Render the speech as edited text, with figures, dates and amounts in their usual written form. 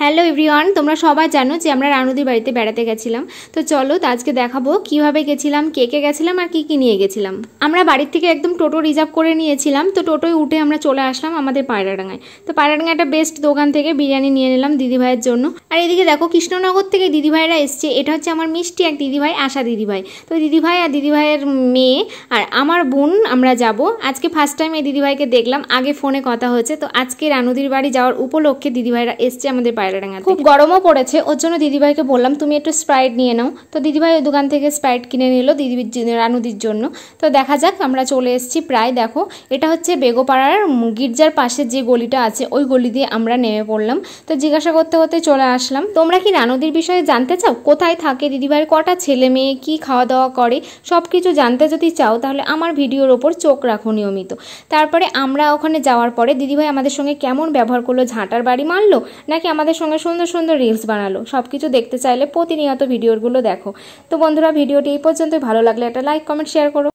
Hello everyone, তোমরা সবাই জানো যে আমরা রানুদির বাড়িতে বেড়াতে গেছিলাম। তো চলো তো আজকে দেখাবো কিভাবে গেছিলাম, কে কে গেছিলাম আর কি কি নিয়ে গেছিলাম। আমরা বাড়ির থেকে একদম টোটো রিজার্ভ করে নিয়েছিলাম। তো টোটোয় উঠে আমরা চলে আসলাম আমাদের পায়রাডাঙ্গায়। তো পায়রাডাঙ্গায় একটা বেস্ট দোকান থেকে বিরিয়ানি নিয়ে নিলাম দিদিভাইয়ের জন্য। আর এদিকে দেখো কৃষ্ণনগর থেকে দিদিভাইরা এসছে। এটা হচ্ছে আমার মিষ্টি এক দিদিভাই, আশা দিদিভাই। তো দিদিভাই আর দিদিভাইয়ের মেয়ে আর আমার বোন আমরা যাব। আজকে ফার্স্ট টাইম এই দিদিভাইকে দেখলাম, আগে ফোনে কথা হয়েছে। তো আজকে রানুদির বাড়ি যাওয়ার উপলক্ষে দিদিভাইরা এসছে আমাদের পায়রাডাঙ্গাতে। খুব গরমও পড়েছে, ওর জন্য দিদিভাইকে বললাম তুমি একটু স্প্রাইট নিয়ে নাও। তো দিদিভাই ওই দোকান থেকে স্প্রাইট কিনে নিল রানুদির জন্য। তো দেখা যাক, আমরা চলে এসেছি প্রায়। দেখো এটা হচ্ছে বেগোপাড়ার গির্জার পাশে যে গলিটা আছে, ওই গলি দিয়ে আমরা নেমে পড়লাম। তো জিজ্ঞাসা করতে করতে চলে আসলাম। তোমরা কি রানুদির বিষয়ে জানতে চাও? কোথায় থাকে দিদিভাইয়ের, কটা ছেলে মেয়ে, কি খাওয়া দাওয়া করে, সব কিছু জানতে যদি চাও তাহলে আমার ভিডিওর ওপর চোখ রাখো নিয়মিত। তারপরে আমরা ওখানে যাওয়ার পরে দিদিভাই আমাদের সঙ্গে কেমন ব্যবহার করলো, ঝাঁটার বাড়ি মারলো নাকি আমাদের সঙ্গে সুন্দর সুন্দর রিলস বানালো, সব কিছু দেখতে চাইলে প্রতিনিয়ত ভিডিওগুলো দেখো। তো বন্ধুরা, ভিডিওটি এই পর্যন্তই। ভালো লাগলে একটা লাইক, কমেন্ট, শেয়ার করো।